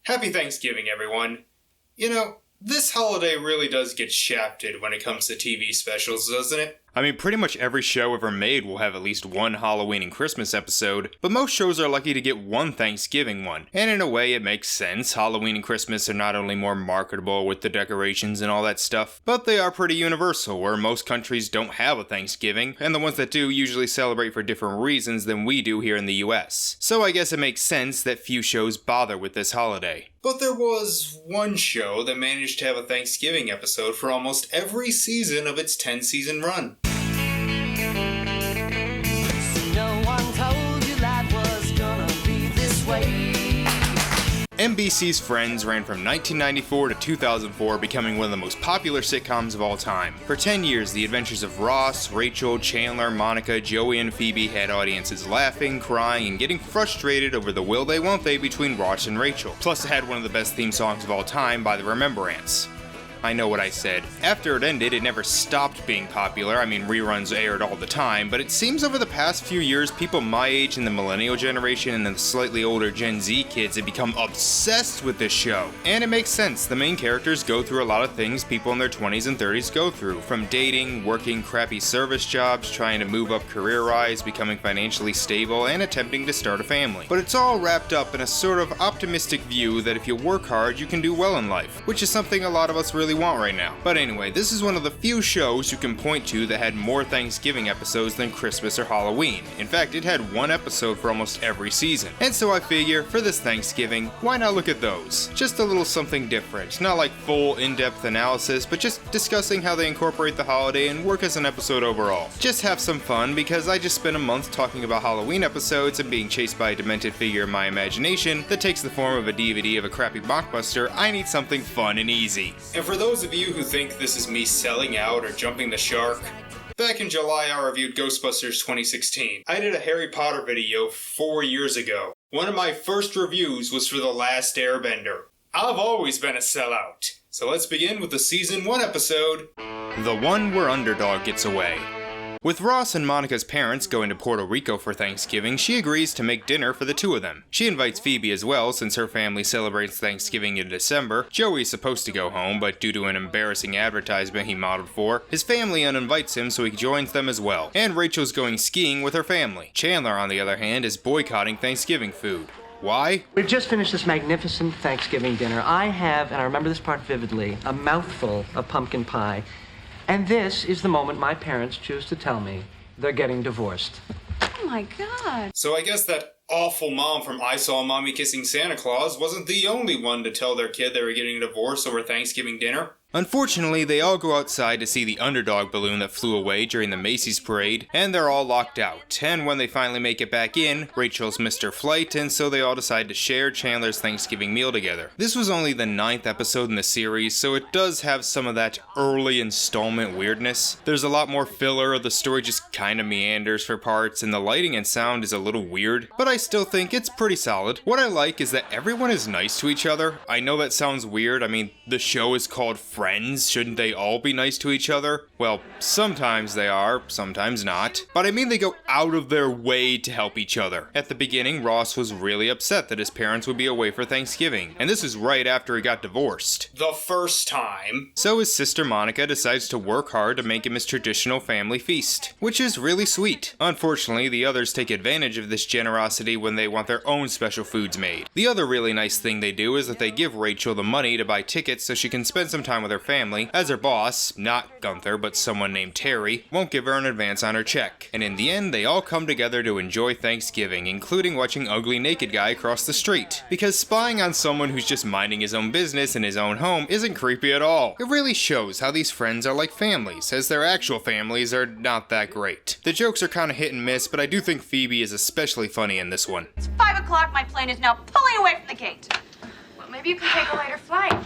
Happy Thanksgiving, everyone. You know, this holiday really does get shafted when it comes to TV specials, doesn't it? I mean, pretty much every show ever made will have at least one Halloween and Christmas episode, but most shows are lucky to get one Thanksgiving one. And in a way, it makes sense. Halloween and Christmas are not only more marketable with the decorations and all that stuff, but they are pretty universal, where most countries don't have a Thanksgiving, and the ones that do usually celebrate for different reasons than we do here in the US. So I guess it makes sense that few shows bother with this holiday. But there was one show that managed to have a Thanksgiving episode for almost every season of its 10-season run. NBC's Friends ran from 1994 to 2004, becoming one of the most popular sitcoms of all time. For 10 years, the adventures of Ross, Rachel, Chandler, Monica, Joey, and Phoebe had audiences laughing, crying, and getting frustrated over the will they won't they between Ross and Rachel. Plus, it had one of the best theme songs of all time by the Remembrance. I know what I said. After it ended, it never stopped being popular. I mean, reruns aired all the time, but it seems over the past few years, people my age and the millennial generation and the slightly older Gen Z kids have become obsessed with this show. And it makes sense. The main characters go through a lot of things people in their 20s and 30s go through, from dating, working crappy service jobs, trying to move up career-wise, becoming financially stable, and attempting to start a family. But it's all wrapped up in a sort of optimistic view that if you work hard, you can do well in life, which is something a lot of us really want right now. But anyway, this is one of the few shows you can point to that had more Thanksgiving episodes than Christmas or Halloween. In fact, it had one episode for almost every season. And so I figure, for this Thanksgiving, why not look at those? Just a little something different. Not like full in-depth analysis, but just discussing how they incorporate the holiday and work as an episode overall. Just have some fun, because I just spent a month talking about Halloween episodes and being chased by a demented figure in my imagination that takes the form of a DVD of a crappy blockbuster. I need something fun and easy. And for those of you who think this is me selling out or jumping the shark, back in July I reviewed Ghostbusters 2016. I did a Harry Potter video 4 years ago. One of my first reviews was for The Last Airbender. I've always been a sellout. So let's begin with the Season 1 episode, The one where Underdog gets away. With Ross and Monica's parents going to Puerto Rico for Thanksgiving, she agrees to make dinner for the two of them. She invites Phoebe as well, since her family celebrates Thanksgiving in December. Joey's supposed to go home, but due to an embarrassing advertisement he modeled for, his family uninvites him so he joins them as well. And Rachel's going skiing with her family. Chandler, on the other hand, is boycotting Thanksgiving food. Why? We've just finished this magnificent Thanksgiving dinner. I have, and I remember this part vividly, a mouthful of pumpkin pie. And this is the moment my parents choose to tell me they're getting divorced. Oh my God. So I guess that awful mom from I Saw Mommy Kissing Santa Claus wasn't the only one to tell their kid they were getting a divorce over Thanksgiving dinner. Unfortunately, they all go outside to see the Underdog balloon that flew away during the Macy's parade, and they're all locked out. And when they finally make it back in, Rachel's missed her flight, and so they all decide to share Chandler's Thanksgiving meal together. This was only the 9th episode in the series, so it does have some of that early installment weirdness. There's a lot more filler, the story just kinda meanders for parts, and the lighting and sound is a little weird, but I still think it's pretty solid. What I like is that everyone is nice to each other. I know that sounds weird, I mean, the show is called Friends, shouldn't they all be nice to each other? Well, sometimes they are, sometimes not. But I mean they go out of their way to help each other. At the beginning, Ross was really upset that his parents would be away for Thanksgiving, and this is right after he got divorced. The first time. So his sister Monica decides to work hard to make him his traditional family feast, which is really sweet. Unfortunately, the others take advantage of this generosity when they want their own special foods made. The other really nice thing they do is that they give Rachel the money to buy tickets so she can spend some time with her family, as her boss, not Gunther but someone named Terry, won't give her an advance on her check. And in the end, they all come together to enjoy Thanksgiving, including watching Ugly Naked Guy across the street. Because spying on someone who's just minding his own business in his own home isn't creepy at all. It really shows how these friends are like families, as their actual families are not that great. The jokes are kinda hit and miss, but I do think Phoebe is especially funny in this one. It's 5 o'clock. My plane is now pulling away from the gate. Well, maybe you can take a later flight.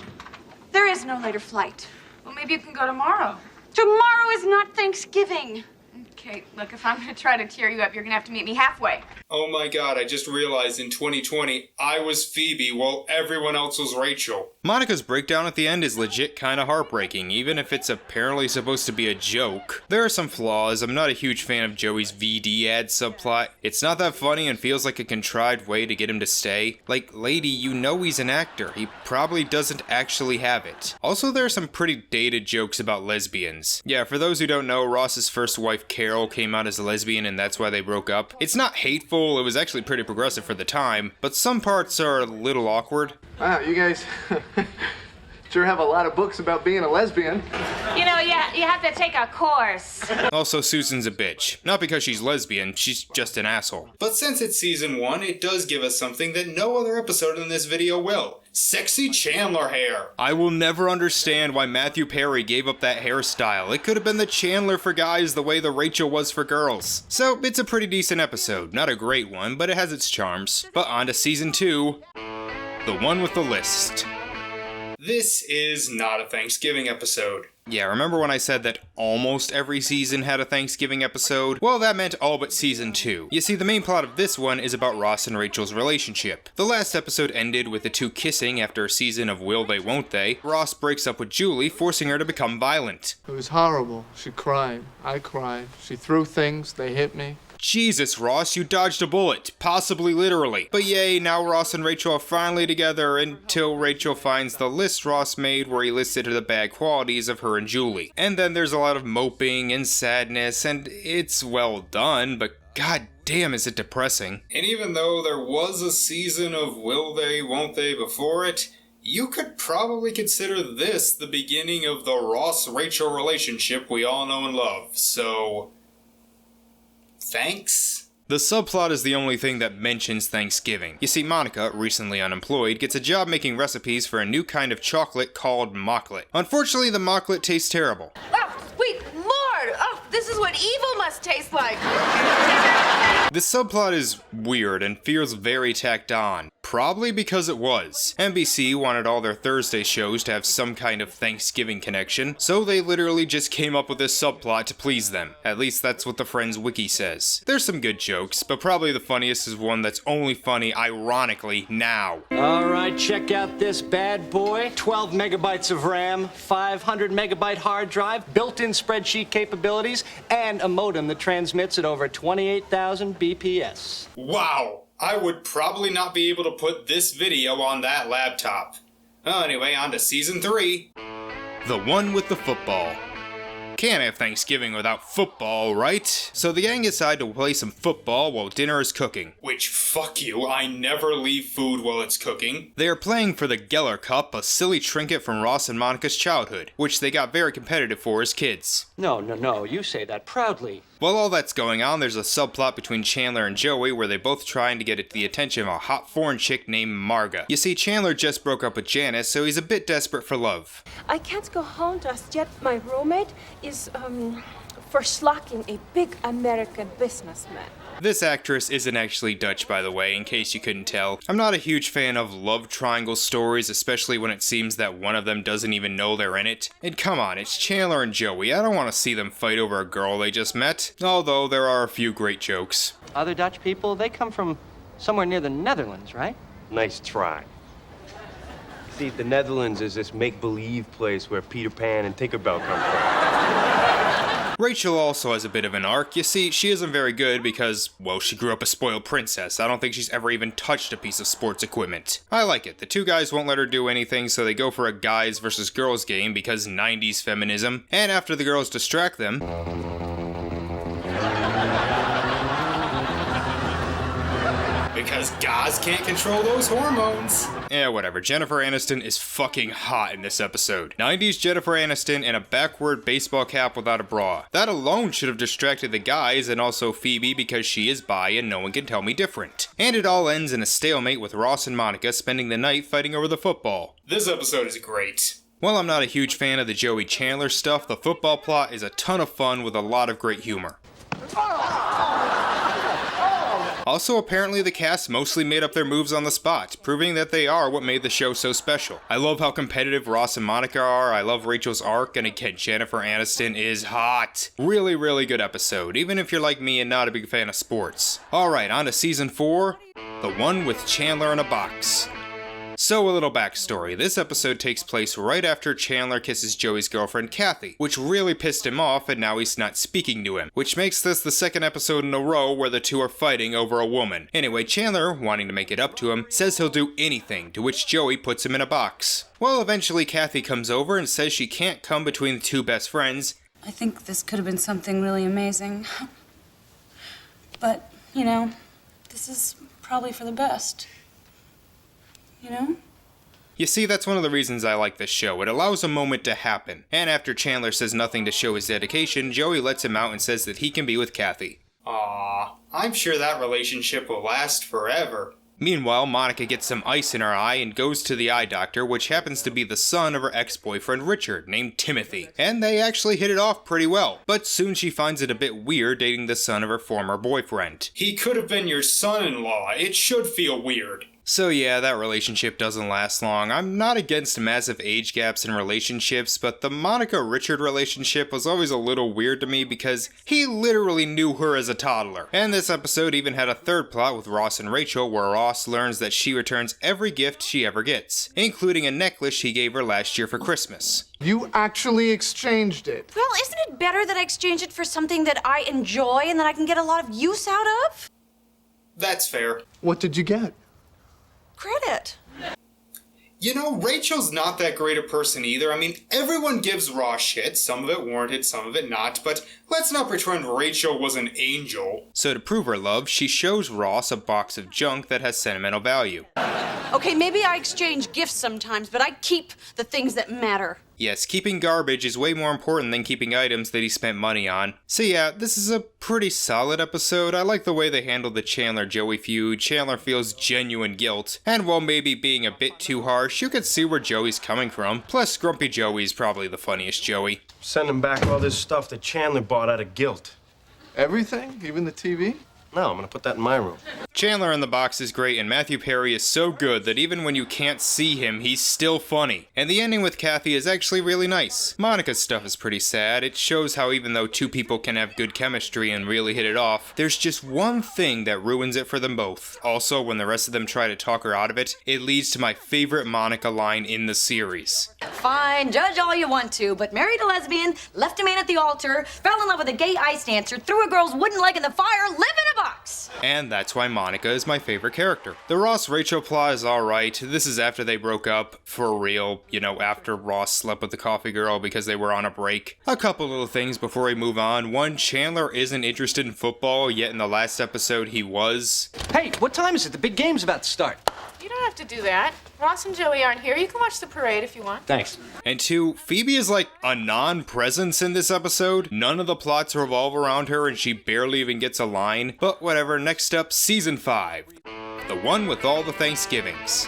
There is no later flight. Well, maybe you can go tomorrow. Tomorrow is not Thanksgiving. Okay, look, if I'm gonna try to cheer you up, you're gonna have to meet me halfway. Oh my god, I just realized in 2020, I was Phoebe while everyone else was Rachel. Monica's breakdown at the end is legit kinda heartbreaking, even if it's apparently supposed to be a joke. There are some flaws. I'm not a huge fan of Joey's VD ad subplot. It's not that funny and feels like a contrived way to get him to stay. Like, lady, you know he's an actor. He probably doesn't actually have it. Also, there are some pretty dated jokes about lesbians. Yeah, for those who don't know, Ross's first wife, Carol, came out as a lesbian and that's why they broke up. It's not hateful. It was actually pretty progressive for the time, but some parts are a little awkward. Wow, you guys sure have a lot of books about being a lesbian. You know, yeah, you have to take a course. Also, Susan's a bitch. Not because she's lesbian, she's just an asshole. But since it's season 1, it does give us something that no other episode in this video will. Sexy Chandler hair. I will never understand why Matthew Perry gave up that hairstyle. It could have been the Chandler for guys the way the Rachel was for girls. So, it's a pretty decent episode. Not a great one, but it has its charms. But on to season 2, the one with the list. This is not a Thanksgiving episode. Yeah, remember when I said that almost every season had a Thanksgiving episode? Well, that meant all but season 2. You see, the main plot of this one is about Ross and Rachel's relationship. The last episode ended with the two kissing after a season of will they won't they. Ross breaks up with Julie, forcing her to become violent. It was horrible. She cried. I cried. She threw things. They hit me. Jesus, Ross, you dodged a bullet. Possibly literally. But yay, now Ross and Rachel are finally together until Rachel finds the list Ross made where he listed the bad qualities of her and Julie. And then there's a lot of moping and sadness, and it's well done, but god damn is it depressing. And even though there was a season of will they, won't they before it, you could probably consider this the beginning of the Ross-Rachel relationship we all know and love. So, thanks? The subplot is the only thing that mentions Thanksgiving. You see, Monica, recently unemployed, gets a job making recipes for a new kind of chocolate called mocklet. Unfortunately, the mocklet tastes terrible. Oh, sweet Lord! Oh, this is what evil must taste like. This subplot is weird and feels very tacked on. Probably because it was. NBC wanted all their Thursday shows to have some kind of Thanksgiving connection, so they literally just came up with this subplot to please them. At least that's what the Friends wiki says. There's some good jokes, but probably the funniest is one that's only funny ironically now. All right, check out this bad boy. 12 megabytes of RAM, 500 megabyte hard drive, built-in spreadsheet capabilities, and a modem that transmits at over 28,000 BPS. Wow! I would probably not be able to put this video on that laptop. Well, anyway, on to season 3. The one with the football. Can't have Thanksgiving without football, right? So the gang decide to play some football while dinner is cooking. Which, fuck you, I never leave food while it's cooking. They are playing for the Geller Cup, a silly trinket from Ross and Monica's childhood, which they got very competitive for as kids. No, you say that proudly. While all that's going on, there's a subplot between Chandler and Joey where they're both trying to get the attention of a hot foreign chick named Marga. You see, Chandler just broke up with Janice, so he's a bit desperate for love. I can't go home just yet. My roommate is, verschlocking a big American businessman. This actress isn't actually Dutch, by the way, in case you couldn't tell. I'm not a huge fan of love triangle stories, especially when it seems that one of them doesn't even know they're in it. And come on, it's Chandler and Joey. I don't want to see them fight over a girl they just met. Although there are a few great jokes. Other Dutch people, they come from somewhere near the Netherlands, right? Nice try. See, the Netherlands is this make-believe place where Peter Pan and Tinkerbell come from. Rachel also has a bit of an arc. You see, she isn't very good because, well, she grew up a spoiled princess. I don't think she's ever even touched a piece of sports equipment. I like it. The two guys won't let her do anything, so they go for a guys versus girls game because 90s feminism. And after the girls distract them, Because guys can't control those hormones. whatever. Jennifer Aniston is fucking hot in this episode. 90s Jennifer Aniston in a backward baseball cap without a bra. That alone should have distracted the guys and also Phoebe because she is bi and no one can tell me different. And it all ends in a stalemate with Ross and Monica spending the night fighting over the football. This episode is great. While I'm not a huge fan of the Joey Chandler stuff, the football plot is a ton of fun with a lot of great humor. Also, apparently the cast mostly made up their moves on the spot, proving that they are what made the show so special. I love how competitive Ross and Monica are, I love Rachel's arc, and again, Jennifer Aniston is hot. Really, really good episode, even if you're like me and not a big fan of sports. Alright, on to season 4, the one with Chandler in a box. So a little backstory, this episode takes place right after Chandler kisses Joey's girlfriend Kathy, which really pissed him off and now he's not speaking to him, which makes this the second episode in a row where the two are fighting over a woman. Anyway, Chandler, wanting to make it up to him, says he'll do anything, to which Joey puts him in a box. Well, eventually Kathy comes over and says she can't come between the two best friends. I think this could have been something really amazing. But, you know, this is probably for the best. You know? You see, that's one of the reasons I like this show. It allows a moment to happen. And after Chandler says nothing to show his dedication, Joey lets him out and says that he can be with Kathy. Aww, I'm sure that relationship will last forever. Meanwhile, Monica gets some ice in her eye and goes to the eye doctor, which happens to be the son of her ex-boyfriend Richard, named Timothy. And they actually hit it off pretty well. But soon she finds it a bit weird dating the son of her former boyfriend. He could have been your son-in-law. It should feel weird. So yeah, that relationship doesn't last long. I'm not against massive age gaps in relationships, but the Monica-Richard relationship was always a little weird to me because he literally knew her as a toddler. And this episode even had a third plot with Ross and Rachel where Ross learns that she returns every gift she ever gets, including a necklace he gave her last year for Christmas. You actually exchanged it. Well, isn't it better that I exchange it for something that I enjoy and that I can get a lot of use out of? That's fair. What did you get? Credit. You know, Rachel's not that great a person either. I mean, everyone gives Ross shit, some of it warranted, some of it not, but let's not pretend Rachel was an angel. So to prove her love, she shows Ross a box of junk that has sentimental value. Okay, maybe I exchange gifts sometimes, but I keep the things that matter. Yes, keeping garbage is way more important than keeping items that he spent money on. So yeah, this is a pretty solid episode. I like the way they handled the Chandler-Joey feud. Chandler feels genuine guilt, and while maybe being a bit too harsh, you can see where Joey's coming from. Plus, Grumpy Joey's probably the funniest Joey. Sending back all this stuff that Chandler bought out of guilt. Everything? Even the TV? No, I'm gonna put that in my room. Chandler in the box is great, and Matthew Perry is so good that even when you can't see him, he's still funny. And the ending with Kathy is actually really nice. Monica's stuff is pretty sad. It shows how even though two people can have good chemistry and really hit it off, there's just one thing that ruins it for them both. Also, when the rest of them try to talk her out of it, it leads to my favorite Monica line in the series. Fine, judge all you want to, but married a lesbian, left a man at the altar, fell in love with a gay ice dancer, threw a girl's wooden leg in the fire, live in a box. And that's why Monica is my favorite character. The Ross-Rachel plot is alright. This is after they broke up, for real. You know, after Ross slept with the coffee girl because they were on a break. A couple little things before we move on. One, Chandler isn't interested in football, yet in the last episode he was. Hey, what time is it? The big game's about to start. You don't have to do that. Ross and Joey aren't here. You can watch the parade if you want. Thanks. And two, Phoebe is like a non-presence in this episode. None of the plots revolve around her and she barely even gets a line. But whatever, next up, season 5. The one with all the Thanksgivings.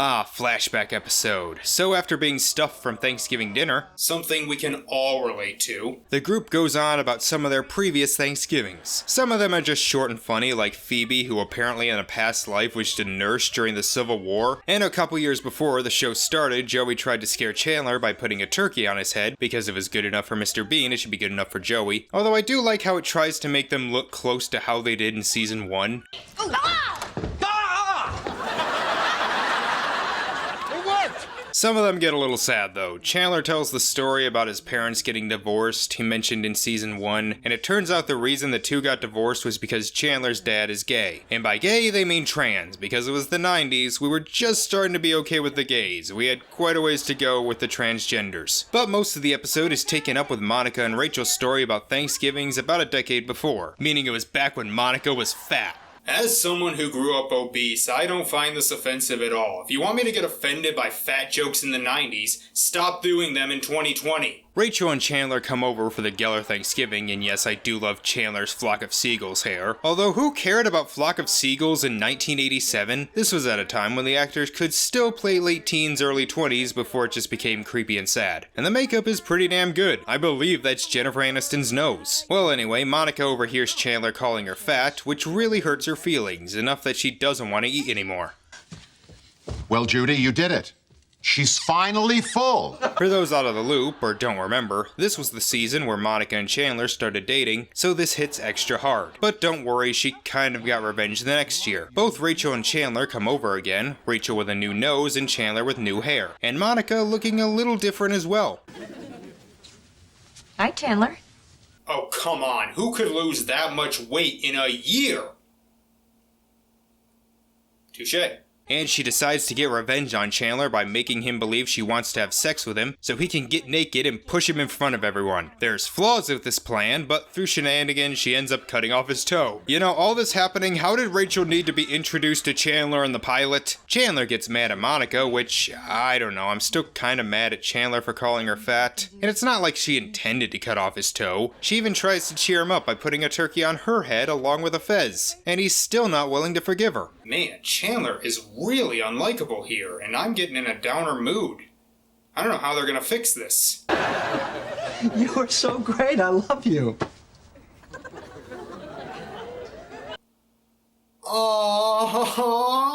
Ah, flashback episode. So after being stuffed from Thanksgiving dinner, something we can all relate to, the group goes on about some of their previous Thanksgivings. Some of them are just short and funny, like Phoebe, who apparently in a past life was a nurse during the Civil War. And a couple years before the show started, Joey tried to scare Chandler by putting a turkey on his head. Because if it was good enough for Mr. Bean, it should be good enough for Joey. Although I do like how it tries to make them look close to how they did in season 1. Some of them get a little sad though. Chandler tells the story about his parents getting divorced, he mentioned in season 1, and it turns out the reason the two got divorced was because Chandler's dad is gay. And by gay, they mean trans, because it was the 90s, we were just starting to be okay with the gays. We had quite a ways to go with the transgenders. But most of the episode is taken up with Monica and Rachel's story about Thanksgivings about a decade before, meaning it was back when Monica was fat. As someone who grew up obese, I don't find this offensive at all. If you want me to get offended by fat jokes in the 90s, stop doing them in 2020. Rachel and Chandler come over for the Geller Thanksgiving, and yes, I do love Chandler's Flock of Seagulls hair. Although who cared about Flock of Seagulls in 1987? This was at a time when the actors could still play late teens, early 20s before it just became creepy and sad. And the makeup is pretty damn good. I believe that's Jennifer Aniston's nose. Well anyway, Monica overhears Chandler calling her fat, which really hurts her feelings, enough that she doesn't want to eat anymore. Well, Judy, you did it. She's finally full. For those out of the loop, or don't remember, this was the season where Monica and Chandler started dating, so this hits extra hard. But don't worry, she kind of got revenge the next year. Both Rachel and Chandler come over again, Rachel with a new nose and Chandler with new hair. And Monica looking a little different as well. Hi, Chandler. Oh, come on. Who could lose that much weight in a year? Touché. And she decides to get revenge on Chandler by making him believe she wants to have sex with him so he can get naked and push him in front of everyone. There's flaws with this plan, but through shenanigans she ends up cutting off his toe. You know, all this happening, how did Rachel need to be introduced to Chandler in the pilot? Chandler gets mad at Monica, which, I don't know, I'm still kinda mad at Chandler for calling her fat. And it's not like she intended to cut off his toe. She even tries to cheer him up by putting a turkey on her head along with a fez. And he's still not willing to forgive her. Man, Chandler is really unlikable here, and I'm getting in a downer mood. I don't know how they're gonna fix this. You are so great. I love you. Oh.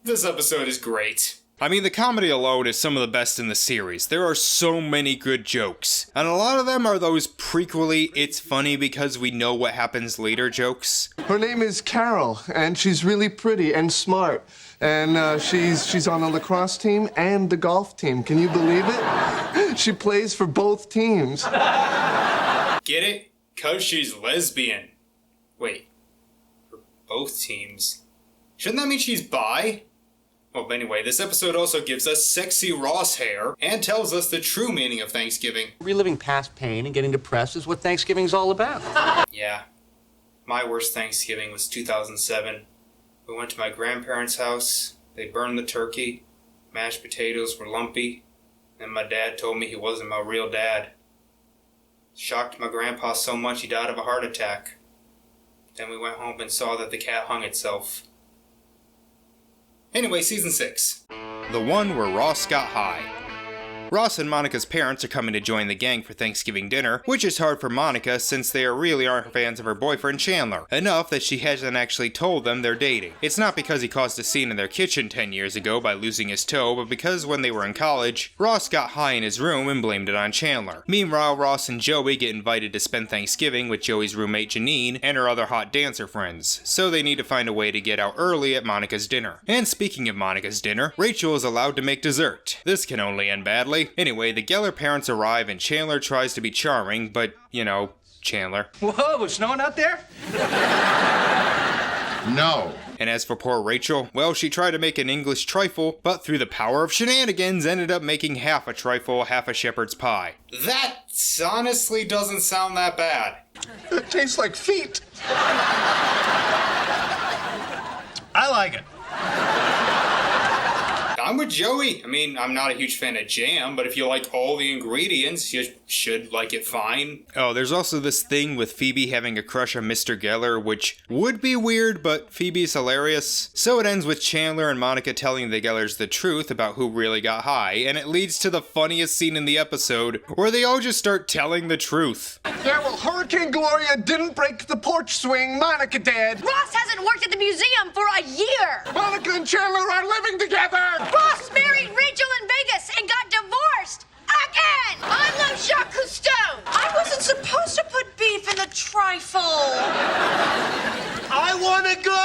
This episode is great. I mean, the comedy alone is some of the best in the series. There are so many good jokes. And a lot of them are those prequely, it's funny because we know what happens later jokes. Her name is Carol, and she's really pretty and smart. And she's on the lacrosse team and the golf team. Can you believe it? She plays for both teams. Get it? 'Cause she's lesbian. Wait. For both teams? Shouldn't that mean she's bi? Well, anyway, this episode also gives us sexy Ross hair and tells us the true meaning of Thanksgiving. Reliving past pain and getting depressed is what Thanksgiving's all about. Yeah. My worst Thanksgiving was 2007. We went to my grandparents' house. They burned the turkey. Mashed potatoes were lumpy. And my dad told me he wasn't my real dad. Shocked my grandpa so much he died of a heart attack. Then we went home and saw that the cat hung itself. Anyway, season 6. The one where Ross got high. Ross and Monica's parents are coming to join the gang for Thanksgiving dinner, which is hard for Monica since they really aren't fans of her boyfriend Chandler, enough that she hasn't actually told them they're dating. It's not because he caused a scene in their kitchen 10 years ago by losing his toe, but because when they were in college, Ross got high in his room and blamed it on Chandler. Meanwhile, Ross and Joey get invited to spend Thanksgiving with Joey's roommate Janine and her other hot dancer friends, so they need to find a way to get out early at Monica's dinner. And speaking of Monica's dinner, Rachel is allowed to make dessert. This can only end badly. Anyway, the Geller parents arrive and Chandler tries to be charming, but, you know, Chandler. Whoa, it's snowing out there? No. And as for poor Rachel, well, she tried to make an English trifle, but through the power of shenanigans ended up making half a trifle, half a shepherd's pie. That honestly doesn't sound that bad. It tastes like feet. I like it. I'm with Joey. I mean, I'm not a huge fan of jam, but if you like all the ingredients, you should like it fine. Oh, there's also this thing with Phoebe having a crush on Mr. Geller, which would be weird, but Phoebe's hilarious. So it ends with Chandler and Monica telling the Gellers the truth about who really got high, and it leads to the funniest scene in the episode, where they all just start telling the truth. Yeah, well, Hurricane Gloria didn't break the porch swing. Monica did. Ross hasn't worked at the museum for a year. Monica and Chandler are living together. Ross married Rachel in Vegas and got divorced again. I'm no Jacques Cousteau. I wasn't supposed to put beef in the trifle. I want to go.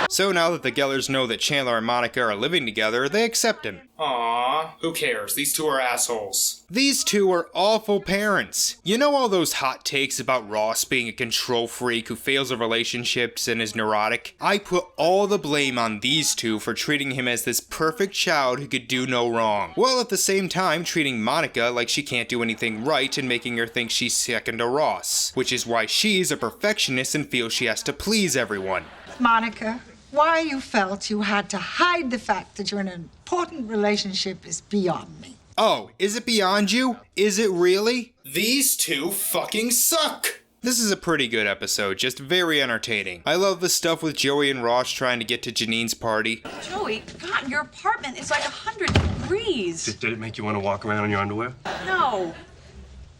So now that the Gellers know that Chandler and Monica are living together, they accept him. Aww, who cares? These two are assholes. These two are awful parents. You know all those hot takes about Ross being a control freak who fails at relationships and is neurotic? I put all the blame on these two for treating him as this perfect child who could do no wrong, while at the same time treating Monica like she can't do anything right and making her think she's second to Ross, which is why she's a perfectionist and feels she has to please everyone. Monica, Why you felt you had to hide the fact that you're in an important relationship is beyond me. Oh, is it beyond you? Is it really? These two fucking suck! This is a pretty good episode, just very entertaining. I love the stuff with Joey and Ross trying to get to Janine's party. Joey, God, your apartment is like 100 degrees. Did it make you want to walk around in your underwear? No.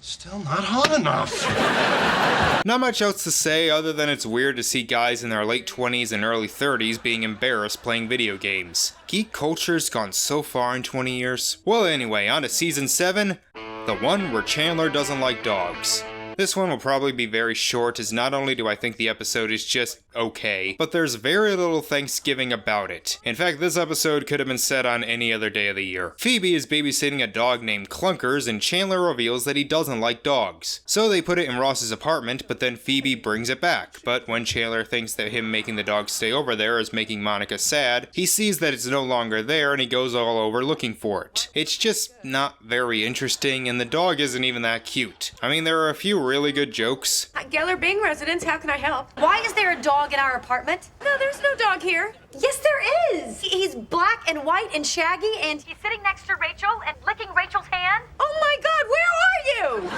Still not hot enough. Not much else to say other than it's weird to see guys in their late 20s and early 30s being embarrassed playing video games. Geek culture's gone so far in 20 years. Well anyway, on to season 7, the one where Chandler doesn't like dogs. This one will probably be very short, as not only do I think the episode is just okay, but there's very little Thanksgiving about it. In fact, this episode could have been set on any other day of the year. Phoebe is babysitting a dog named Clunkers, and Chandler reveals that he doesn't like dogs. So they put it in Ross's apartment, but then Phoebe brings it back. But when Chandler thinks that him making the dog stay over there is making Monica sad, he sees that it's no longer there and he goes all over looking for it. It's just not very interesting, and the dog isn't even that cute. I mean, there are a few really good jokes. Geller Bing residence, how can I help? Why is there a dog in our apartment? No, there's no dog here. Yes, there is. He's black and white and shaggy, and he's sitting next to Rachel and licking Rachel's hand. Oh my God, where are you?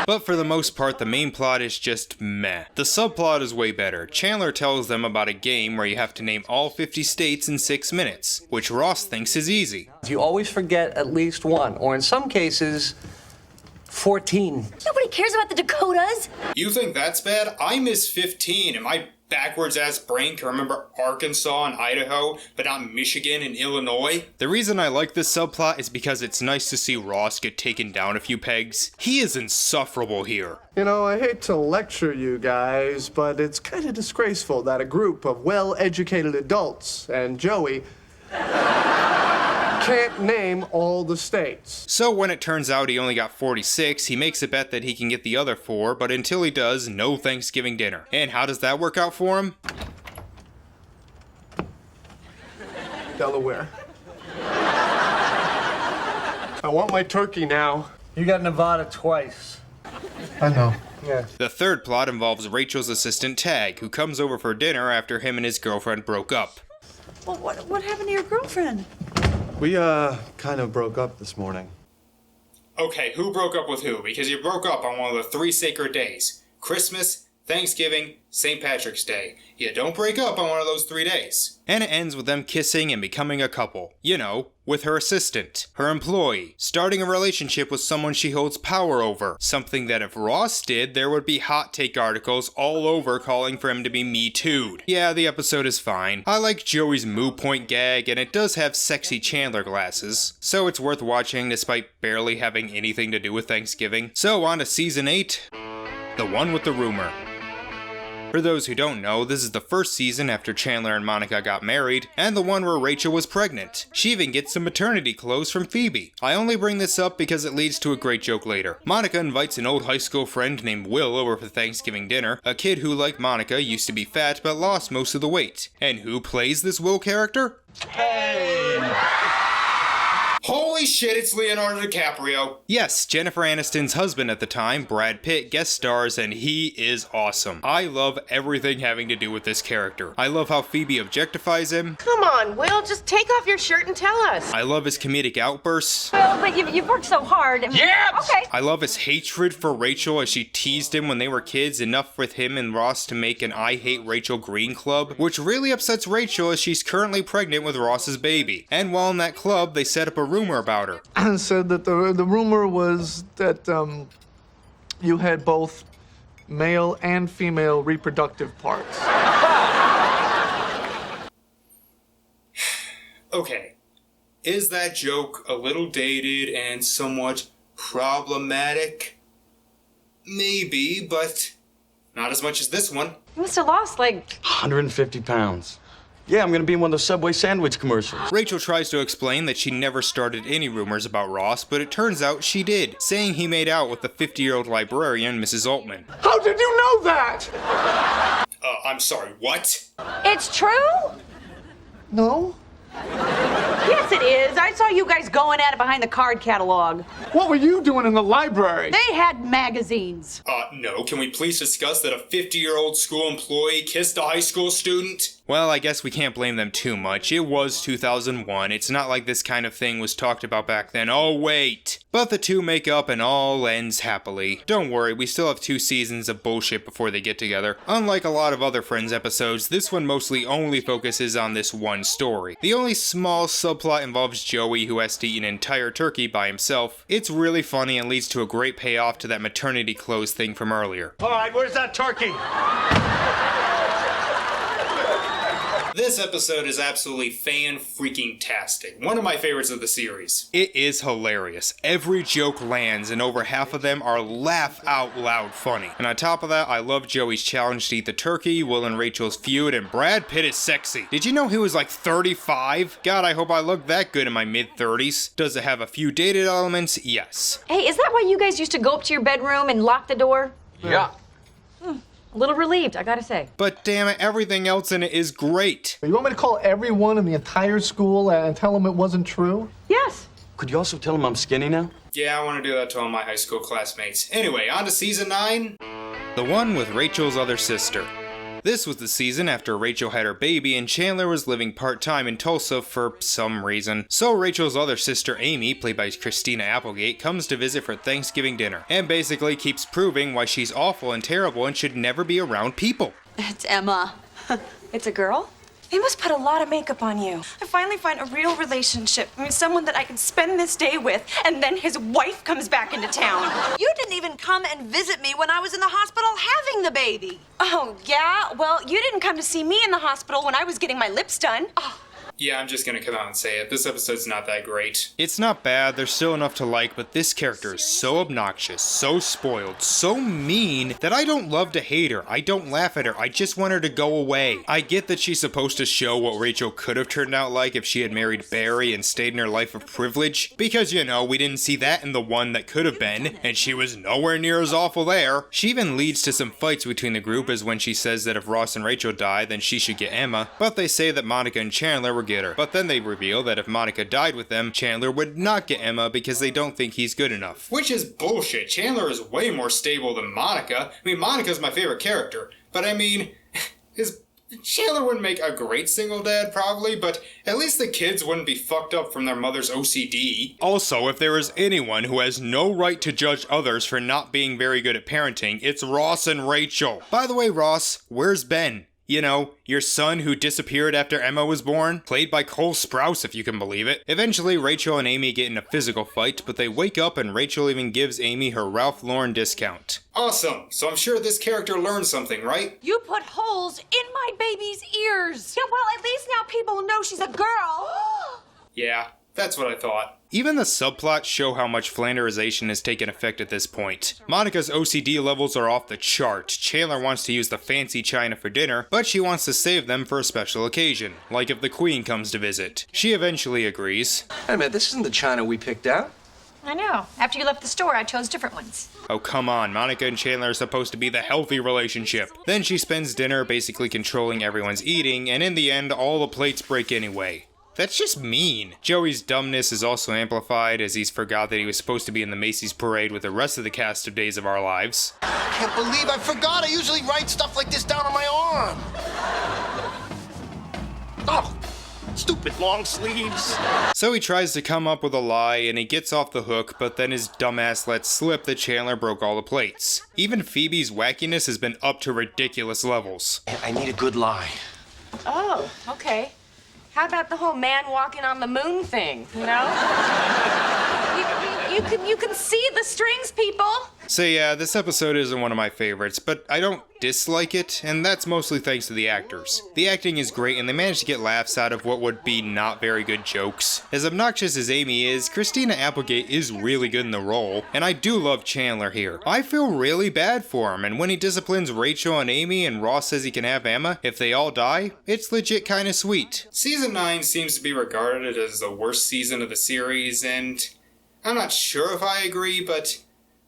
But for the most part, the main plot is just meh. The subplot is way better. Chandler tells them about a game where you have to name all 50 states in 6 minutes, which Ross thinks is easy. You always forget at least one, or in some cases, 14. Nobody cares about the Dakotas. You think that's bad? I miss 15, and my backwards-ass brain can remember Arkansas and Idaho, but not Michigan and Illinois. The reason I like this subplot is because it's nice to see Ross get taken down a few pegs. He is insufferable here. You know, I hate to lecture you guys, but it's kind of disgraceful that a group of well-educated adults and Joey can't name all the states. So when it turns out he only got 46, he makes a bet that he can get the other 4, but until he does, no Thanksgiving dinner. And how does that work out for him? Delaware. I want my turkey now. You got Nevada twice. I know. Yeah. The third plot involves Rachel's assistant Tag, who comes over for dinner after him and his girlfriend broke up. Well, what happened to your girlfriend? We, kind of broke up this morning. Okay, who broke up with who? Because you broke up on one of the 3 sacred days. Christmas, Thanksgiving, St. Patrick's Day. You don't break up on one of those 3 days. And it ends with them kissing and becoming a couple. You know, with her assistant, her employee, starting a relationship with someone she holds power over. Something that if Ross did, there would be hot take articles all over calling for him to be Me Too'd. Yeah, the episode is fine. I like Joey's moo point gag, and it does have sexy Chandler glasses, so it's worth watching despite barely having anything to do with Thanksgiving. So on to season 8, the one with the rumor. For those who don't know, this is the first season after Chandler and Monica got married, and the one where Rachel was pregnant. She even gets some maternity clothes from Phoebe. I only bring this up because it leads to a great joke later. Monica invites an old high school friend named Will over for Thanksgiving dinner, a kid who, like Monica, used to be fat but lost most of the weight. And who plays this Will character? Hey! Holy shit, it's Leonardo DiCaprio. Yes, Jennifer Aniston's husband at the time, Brad Pitt, guest stars, and he is awesome. I love everything having to do with this character. I love how Phoebe objectifies him. Come on, Will, just take off your shirt and tell us. I love his comedic outbursts. Well, but you've worked so hard. Yeah. Okay. I love his hatred for Rachel as she teased him when they were kids, enough with him and Ross to make an I Hate Rachel Green club, which really upsets Rachel as she's currently pregnant with Ross's baby. And while in that club, they set up a rumor about her. Said that the rumor was that you had both male and female reproductive parts. Okay, is that joke a little dated and somewhat problematic? Maybe, but not as much as this one. You must have lost like 150 pounds. Yeah, I'm gonna be in one of those Subway sandwich commercials. Rachel tries to explain that she never started any rumors about Ross, but it turns out she did, saying he made out with the 50-year-old librarian, Mrs. Altman. How did you know that? I'm sorry, what? It's true? No. Yes, it is. I saw you guys going at it behind the card catalog. What were you doing in the library? They had magazines. No. Can we please discuss that a 50-year-old school employee kissed a high school student? Well, I guess we can't blame them too much. It was 2001. It's not like this kind of thing was talked about back then. Oh, wait. But the two make up and all ends happily. Don't worry, we still have 2 seasons of bullshit before they get together. Unlike a lot of other Friends episodes, this one mostly only focuses on this one story. The only small subplot involves Joey, who has to eat an entire turkey by himself. It's really funny and leads to a great payoff to that maternity clothes thing from earlier. All right, where's that turkey? This episode is absolutely fan-freaking-tastic. One of my favorites of the series. It is hilarious. Every joke lands, and over half of them are laugh-out-loud funny. And on top of that, I love Joey's challenge to eat the turkey, Will and Rachel's feud, and Brad Pitt is sexy. Did you know he was like 35? God, I hope I look that good in my mid-30s. Does it have a few dated elements? Yes. Hey, is that why you guys used to go up to your bedroom and lock the door? Yeah. A little relieved, I gotta say. But damn it, everything else in it is great. You want me to call everyone in the entire school and tell them it wasn't true? Yes. Could you also tell him I'm skinny now? Yeah, I want to do that to all my high school classmates. Anyway, on to season 9. The one with Rachel's other sister. This was the season after Rachel had her baby and Chandler was living part-time in Tulsa for some reason. So Rachel's other sister Amy, played by Christina Applegate, comes to visit for Thanksgiving dinner and basically keeps proving why she's awful and terrible and should never be around people. It's Emma. It's a girl? They must put a lot of makeup on you. I finally find a real relationship. I mean, someone that I can spend this day with, and then his wife comes back into town. You didn't even come and visit me when I was in the hospital having the baby. Oh, yeah? Well, you didn't come to see me in the hospital when I was getting my lips done. Oh. Yeah, I'm just gonna come out and say it. This episode's not that great. It's not bad, there's still enough to like, but this character is so obnoxious, so spoiled, so mean, that I don't love to hate her. I don't laugh at her, I just want her to go away. I get that she's supposed to show what Rachel could have turned out like if she had married Barry and stayed in her life of privilege, because, you know, we didn't see that in the one that could have been, and she was nowhere near as awful there. She even leads to some fights between the group, as when she says that if Ross and Rachel die, then she should get Emma, but they say that Monica and Chandler were get her. But then they reveal that if Monica died with them, Chandler would not get Emma because they don't think he's good enough. Which is bullshit. Chandler is way more stable than Monica. I mean, Monica's my favorite character. But I mean, Chandler wouldn't make a great single dad, probably, but at least the kids wouldn't be fucked up from their mother's OCD. Also, if there is anyone who has no right to judge others for not being very good at parenting, it's Ross and Rachel. By the way, Ross, where's Ben? You know, your son who disappeared after Emma was born, played by Cole Sprouse if you can believe it. Eventually, Rachel and Amy get in a physical fight, but they wake up and Rachel even gives Amy her Ralph Lauren discount. Awesome, so I'm sure this character learned something, right? You put holes in my baby's ears. Yeah, well, at least now people know she's a girl. Yeah, that's what I thought. Even the subplots show how much Flanderization has taken effect at this point. Monica's OCD levels are off the chart. Chandler wants to use the fancy china for dinner, but she wants to save them for a special occasion, like if the Queen comes to visit. She eventually agrees. Wait a minute, this isn't the china we picked out. I know. After you left the store, I chose different ones. Oh, come on. Monica and Chandler are supposed to be the healthy relationship. Then she spends dinner basically controlling everyone's eating, and in the end, all the plates break anyway. That's just mean. Joey's dumbness is also amplified as he's forgot that he was supposed to be in the Macy's parade with the rest of the cast of Days of Our Lives. I can't believe I forgot. I usually write stuff like this down on my arm. Oh, stupid long sleeves. So he tries to come up with a lie and he gets off the hook, but then his dumbass lets slip that Chandler broke all the plates. Even Phoebe's wackiness has been up to ridiculous levels. I need a good lie. Oh, okay. How about the whole man walking on the moon thing, you know? you can see the strings, people. So yeah, this episode isn't one of my favorites, but I don't dislike it, and that's mostly thanks to the actors. The acting is great, and they managed to get laughs out of what would be not very good jokes. As obnoxious as Amy is, Christina Applegate is really good in the role, and I do love Chandler here. I feel really bad for him, and when he disciplines Rachel and Amy and Ross says he can have Emma if they all die, it's legit kinda sweet. Season 9 seems to be regarded as the worst season of the series, and I'm not sure if I agree, but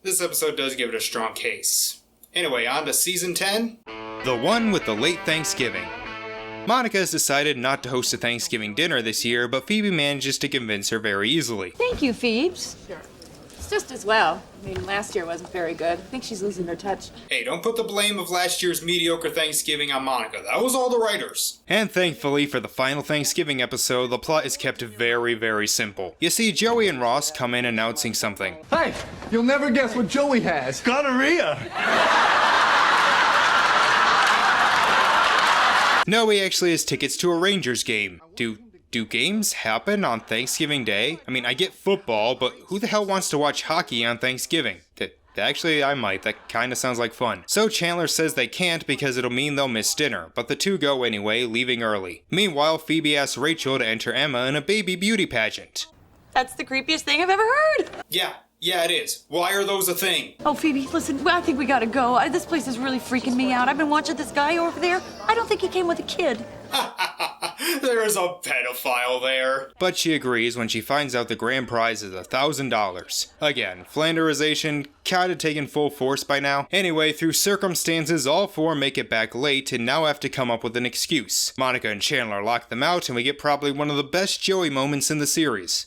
this episode does give it a strong case. Anyway, on to Season 10. The one with the late Thanksgiving. Monica has decided not to host a Thanksgiving dinner this year, but Phoebe manages to convince her very easily. Thank you, Phoebes. Sure. It's just as well. I mean, last year wasn't very good. I think she's losing her touch. Hey, don't put the blame of last year's mediocre Thanksgiving on Monica. That was all the writers. And thankfully, for the final Thanksgiving episode, the plot is kept very, very simple. You see, Joey and Ross come in announcing something. Hey, you'll never guess what Joey has. Gonorrhea. No, he actually has tickets to a Rangers game. Do games happen on Thanksgiving Day? I mean, I get football, but who the hell wants to watch hockey on Thanksgiving? Actually, I might. That kinda sounds like fun. So Chandler says they can't because it'll mean they'll miss dinner, but the two go anyway, leaving early. Meanwhile, Phoebe asks Rachel to enter Emma in a baby beauty pageant. That's the creepiest thing I've ever heard. Yeah, it is. Why are those a thing? Oh, Phoebe, listen, I think we gotta go. This place is really freaking me out. I've been watching this guy over there. I don't think he came with a kid. There is a pedophile there. But she agrees when she finds out the grand prize is $1,000. Again, Flanderization kinda taken full force by now. Anyway, through circumstances, all four make it back late and now have to come up with an excuse. Monica and Chandler lock them out and we get probably one of the best Joey moments in the series.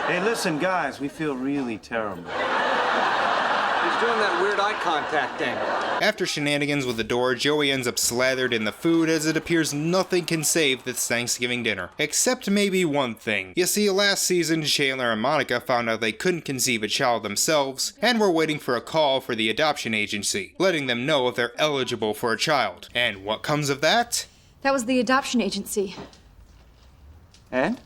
Hey, listen, guys, we feel really terrible. He's doing that weird eye contact thing. After shenanigans with the door, Joey ends up slathered in the food as it appears nothing can save this Thanksgiving dinner. Except maybe one thing. You see, last season, Chandler and Monica found out they couldn't conceive a child themselves, and were waiting for a call for the adoption agency, letting them know if they're eligible for a child. And what comes of that? That was the adoption agency. And?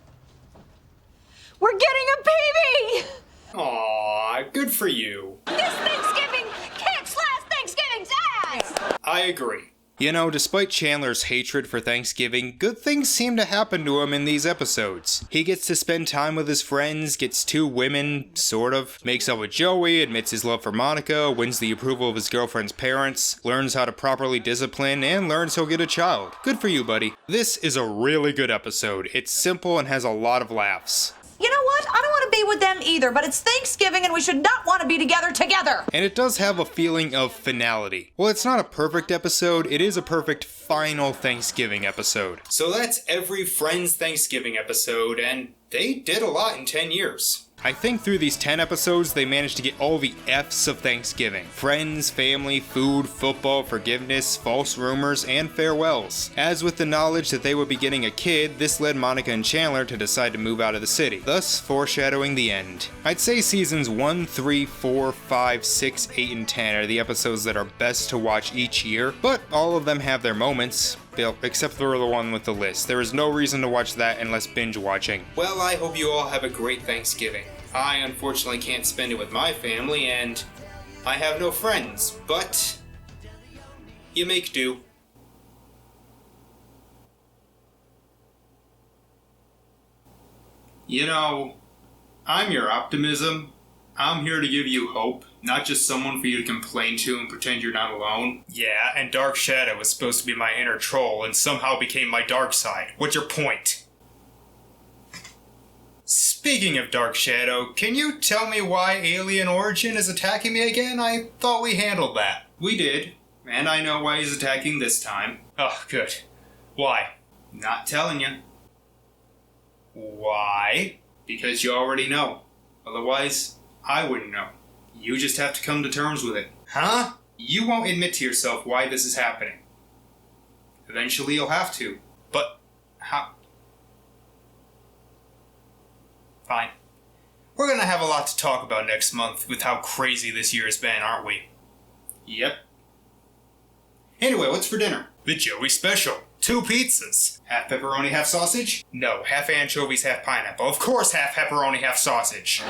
We're getting a baby! Aw, good for you. This Thanksgiving kicks last Thanksgiving's ass! I agree. You know, despite Chandler's hatred for Thanksgiving, good things seem to happen to him in these episodes. He gets to spend time with his friends, gets 2 women, sort of, makes up with Joey, admits his love for Monica, wins the approval of his girlfriend's parents, learns how to properly discipline, and learns he'll get a child. Good for you, buddy. This is a really good episode. It's simple and has a lot of laughs. You know what? I don't want to be with them either, but it's Thanksgiving and we should not want to be together. And it does have a feeling of finality. Well, it's not a perfect episode, it is a perfect final Thanksgiving episode. So that's every Friends Thanksgiving episode, and they did a lot in 10 years. I think through these 10 episodes, they managed to get all the F's of Thanksgiving. Friends, family, food, football, forgiveness, false rumors, and farewells. As with the knowledge that they would be getting a kid, this led Monica and Chandler to decide to move out of the city, thus foreshadowing the end. I'd say seasons 1, 3, 4, 5, 6, 8, and 10 are the episodes that are best to watch each year, but all of them have their moments. Except for the one with the list. There is no reason to watch that unless binge watching. Well, I hope you all have a great Thanksgiving. I unfortunately can't spend it with my family, and I have no friends, but you make do. You know, I'm your optimism. I'm here to give you hope, not just someone for you to complain to and pretend you're not alone. Yeah, and Dark Shadow was supposed to be my inner troll and somehow became my dark side. What's your point? Speaking of Dark Shadow, can you tell me why Alien Origin is attacking me again? I thought we handled that. We did, and I know why he's attacking this time. Oh, good. Why? Not telling you. Why? Because you already know. Otherwise, I wouldn't know. You just have to come to terms with it. Huh? You won't admit to yourself why this is happening. Eventually you'll have to. But how? Fine. We're gonna have a lot to talk about next month with how crazy this year has been, aren't we? Yep. Anyway, what's for dinner? The Joey Special. 2 pizzas. Half pepperoni, half sausage? No, half anchovies, half pineapple. Of course half pepperoni, half sausage.